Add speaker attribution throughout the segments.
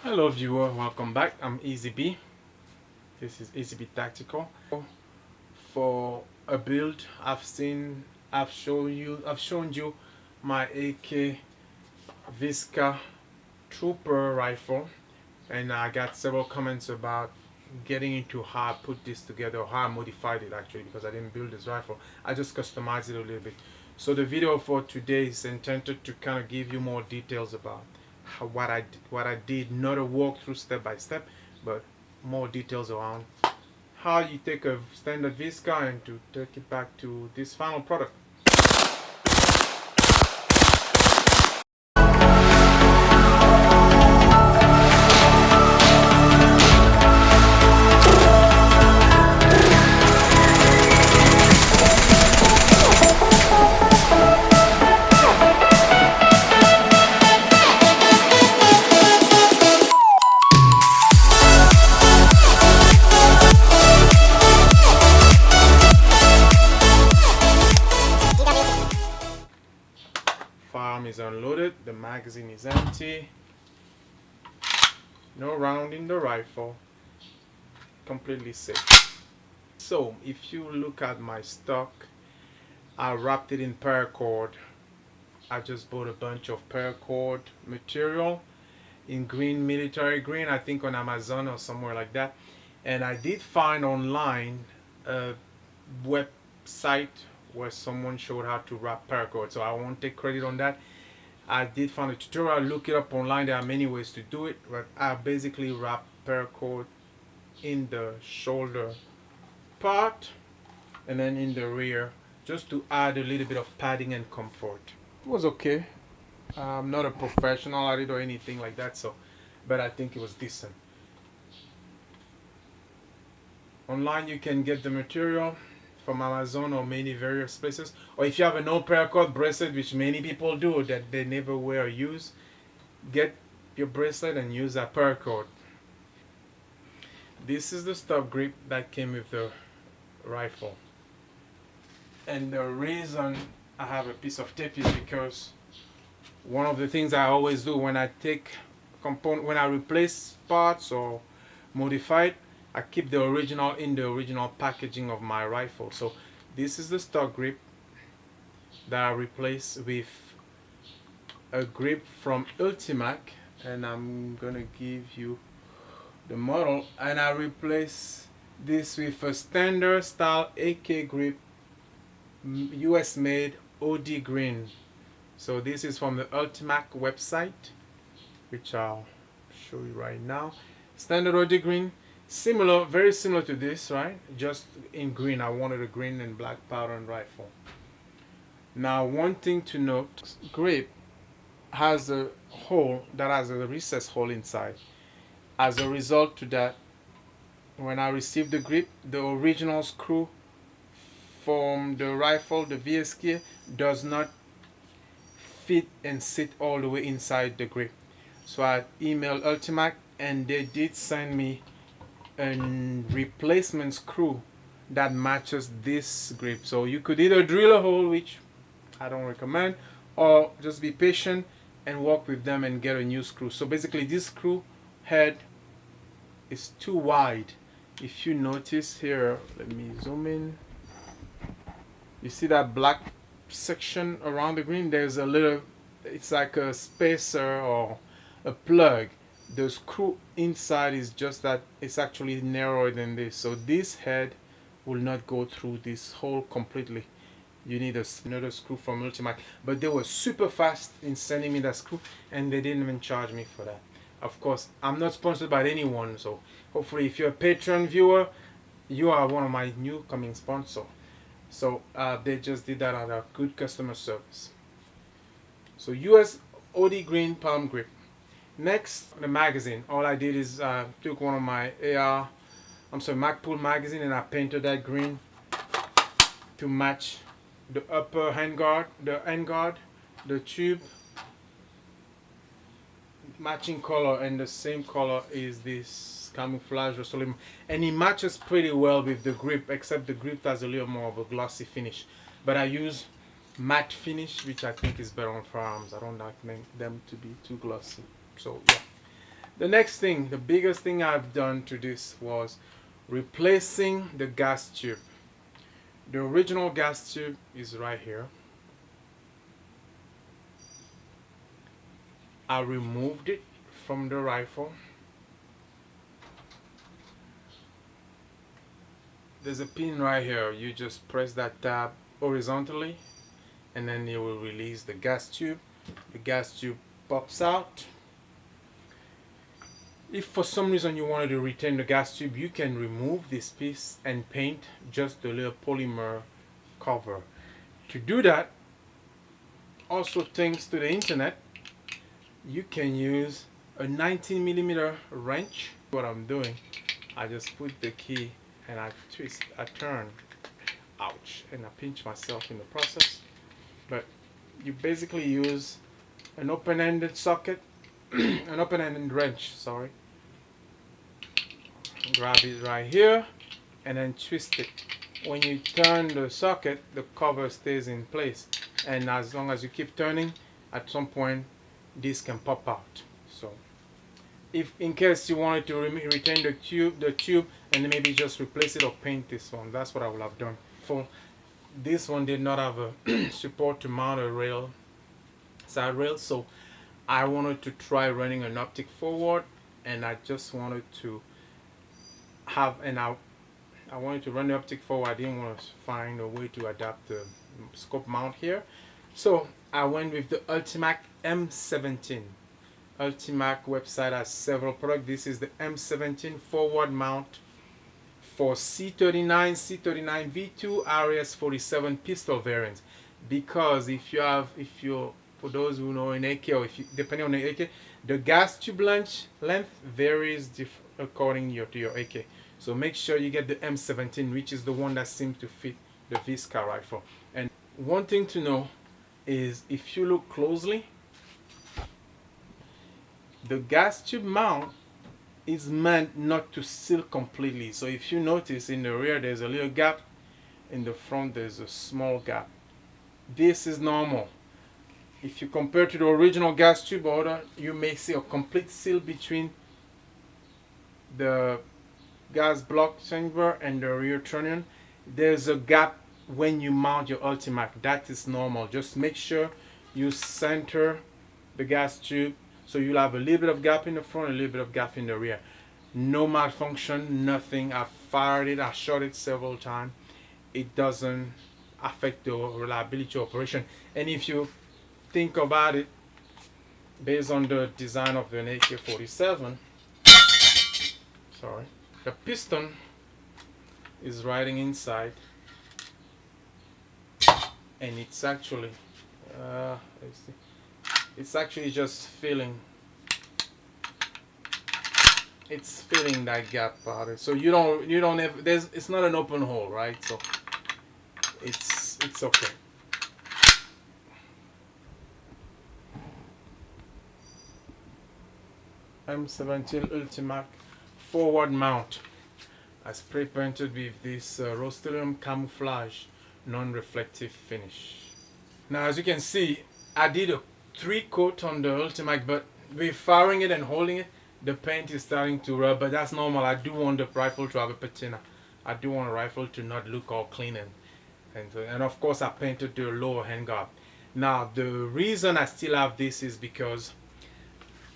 Speaker 1: Hello viewer, welcome back. I'm EasyB. This is EasyB Tactical. For a build I've shown you my AK VSKA Trooper rifle, and I got several comments about getting into how I put this together, or how I modified it actually, because I didn't build this rifle. I just customized it a little bit. So the video for today is intended to kind of give you more details about what I did, not a walkthrough step by step, but more details around how you take a standard VSKA and to take it back to this final product. Firearm is unloaded, the magazine is empty, no round in the rifle, completely safe. So if you look at my stock, I wrapped it in paracord. I just bought a bunch of paracord material in green, military green, I think on Amazon or somewhere like that. And I did find online a website where someone showed how to wrap paracord, so I won't take credit on that. I did find a tutorial, look it up online. There are many ways to do it, but I basically wrap paracord in the shoulder part and then in the rear, just to add a little bit of padding and comfort. It was okay. I'm not a professional at it or anything like that, so, but I think it was decent. Online you can get the material from Amazon or many various places, or if you have an old paracord bracelet, which many people do that they never wear or use, get your bracelet and use that paracord. This is the stock grip that came with the rifle, and the reason I have a piece of tape is because one of the things I always do when I take when I replace parts or modify it, I keep the original in the original packaging of my rifle. So this is the stock grip that I replaced with a grip from Ultimak, and I'm gonna give you the model, and I replace this with a standard style AK grip, US made OD green. So this is from the Ultimak website, which I'll show you right now. Standard OD green, similar, very similar to this, right? Just in green. I wanted a green and black pattern rifle. Now, one thing to note, grip has a hole that has a recessed hole inside. As a result to that, when I received the grip, the original screw from the rifle, the VSKA, does not fit and sit all the way inside the grip. So I emailed Ultimak, and they did send me a replacement screw that matches this grip. So you could either drill a hole, which I don't recommend, or just be patient and work with them and get a new screw. So basically this screw head is too wide. If you notice here, let me zoom in, you see that black section around the green? There's a little, it's like a spacer or a plug. The screw inside is just that it's actually narrower than this, so this head will not go through this hole completely. You need another screw from Ultimak, but they were super fast in sending me that screw, and they didn't even charge me for that. Of course, I'm not sponsored by anyone, so hopefully if you're a Patreon viewer, you are one of my new coming sponsors. So they just did that at a good customer service. So US OD green palm grip. Next, the magazine. All I did is took one of my Magpul magazine, and I painted that green to match the upper handguard, the tube, matching color, and the same color is this camouflage Rust-Oleum, and it matches pretty well with the grip, except the grip has a little more of a glossy finish. But I use matte finish, which I think is better on firearms. I don't like them to be too glossy. So yeah, The next thing, the biggest thing I've done to this was replacing the gas tube. The original gas tube is right here. I removed it from the rifle. There's a pin right here. You just press that tab horizontally and then it will release the gas tube. The gas tube pops out. If for some reason you wanted to retain the gas tube, you can remove this piece and paint just the little polymer cover. To do that, also thanks to the internet, you can use a 19mm wrench. What I'm doing, I just put the key and I twist, I turn, ouch, and I pinch myself in the process. But you basically use an open-ended socket, an open-ended wrench, sorry. Grab it right here and then twist it. When you turn the socket, the cover stays in place, and as long as you keep turning, at some point this can pop out. So if in case you wanted to retain the tube and then maybe just replace it or paint this one, that's what I would have done. For this one did not have a support to mount a rail, side rail, so I wanted to try running an optic forward, and I just wanted to have I wanted to run the optic forward. I didn't want to find a way to adapt the scope mount here, so I went with the Ultimak M17. Ultimak website has several products. This is the M17 forward mount for C39, C39 V2, RS47 pistol variants. Because if you're for those who know in AK, or if you, depending on the AK, the gas tube length varies according to your AK. So make sure you get the M17, which is the one that seems to fit the VSKA rifle. And one thing to know is, if you look closely, the gas tube mount is meant not to seal completely. So if you notice, in the rear there's a little gap, in the front there's a small gap. This is normal. If you compare to the original gas tube order, you may see a complete seal between the gas block chamber and the rear trunnion. There's a gap when you mount your Ultimak. That is normal. Just make sure you center the gas tube so you'll have a little bit of gap in the front, a little bit of gap in the rear. No malfunction, nothing. I fired it, I shot it several times. It doesn't affect the reliability of operation. And if you think about it, based on the design of an AK-47, sorry, the piston is riding inside, and it's actually let's see, it's actually just filling, it's filling that gap out. So you don't have, it's not an open hole, right? So it's okay. M17 Ultimak forward mount. I spray painted with this Rust-Oleum camouflage non-reflective finish. Now, as you can see, I did a 3-coat on the Ultimak, but with firing it and holding it, the paint is starting to rub, but that's normal. I do want the rifle to have a patina. I do want a rifle to not look all clean, and of course I painted the lower handguard. Now, the reason I still have this is because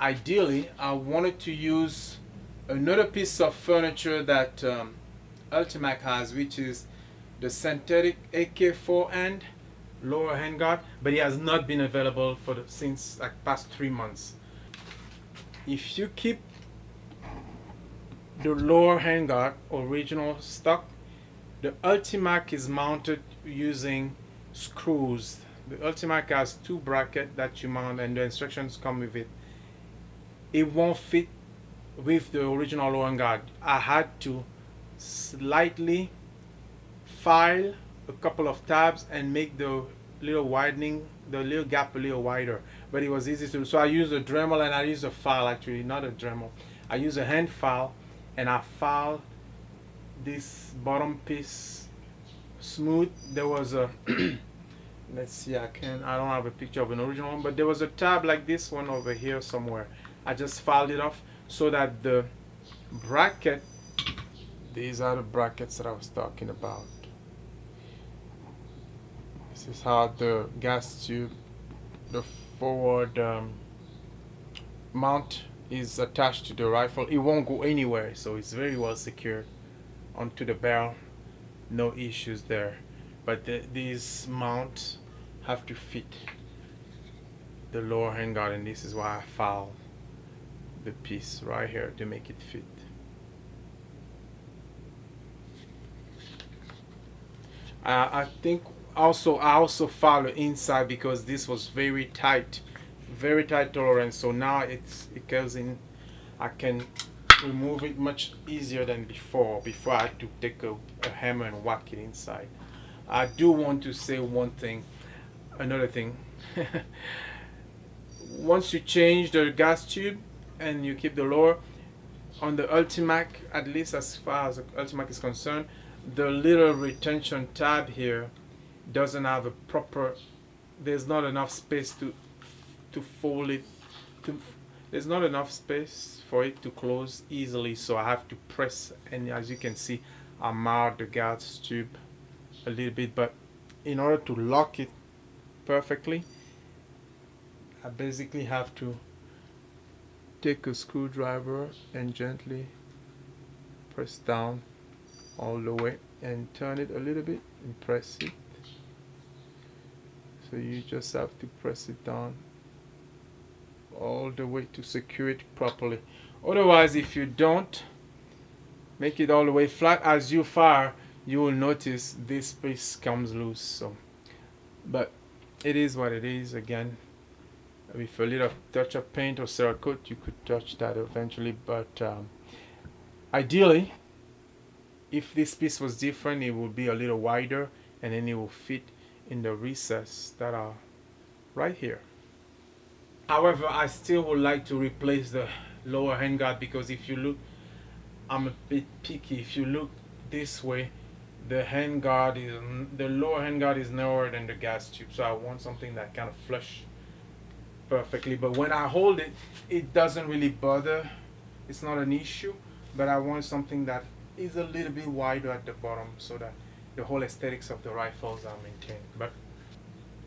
Speaker 1: ideally I wanted to use another piece of furniture that Ultimak has, which is the synthetic AK4 and lower handguard, but it has not been available for since like past 3 months. If you keep the lower handguard original stock, the Ultimak is mounted using screws. The Ultimak has 2 brackets that you mount, and the instructions come with it. It won't fit with the original lower handguard. I had to slightly file a couple of tabs and make the little widening, the little gap a little wider, but it was easy to do. So I used a Dremel, and I used a file, actually not a Dremel. I used a hand file, and I filed this bottom piece smooth. There was a let's see, I don't have a picture of an original one, but there was a tab like this one over here somewhere. I just filed it off so that the bracket, these are the brackets that I was talking about. This is how the gas tube, the forward mount is attached to the rifle. It won't go anywhere, so it's very well secured onto the barrel. No issues there. But these mounts have to fit the lower handguard, and this is why I filed the piece right here to make it fit. I think I also filed the inside because this was very tight tolerance. So now it goes in. I can remove it much easier than before. Before I had to take a hammer and whack it inside. I do want to say another thing. Once you change the gas tube and you keep the lower, on the Ultimak, at least as far as the Ultimak is concerned, the little retention tab here doesn't have a proper, there's not enough space to fold it, there's not enough space for it to close easily, so I have to press, and as you can see, I marred the gas tube a little bit, but in order to lock it perfectly, I basically have to take a screwdriver and gently press down all the way and turn it a little bit and press it. So you just have to press it down all the way to secure it properly. Otherwise, if you don't make it all the way flat as you fire, you will notice this piece comes loose. So, but it is what it is. Again, with a little touch of paint or Cerakote, you could touch that eventually, but ideally, if this piece was different, it would be a little wider, and then it will fit in the recess that are right here. However, I still would like to replace the lower handguard, because if you look, I'm a bit picky. If you look this way, the lower handguard is narrower than the gas tube, so I want something that kind of flush perfectly. But when I hold it, it doesn't really bother. It's not an issue, but I want something that is a little bit wider at the bottom so that the whole aesthetics of the rifles are maintained. But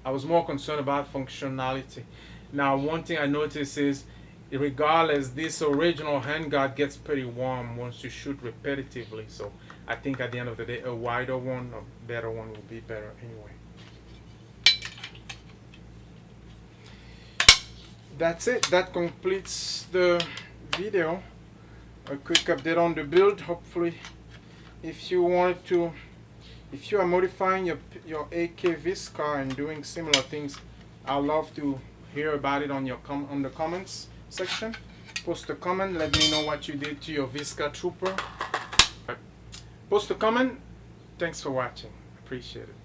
Speaker 1: I was more concerned about functionality. Now, one thing I noticed is, regardless, this original handguard gets pretty warm once you shoot repetitively. So I think at the end of the day, a wider one, a better one, will be better anyway. That's it. That completes the video. A quick update on the build. Hopefully, if you are modifying your AK VSKA and doing similar things, I'd love to hear about it on the comments section. Post a comment. Let me know what you did to your VSKA Trooper. Post a comment. Thanks for watching. Appreciate it.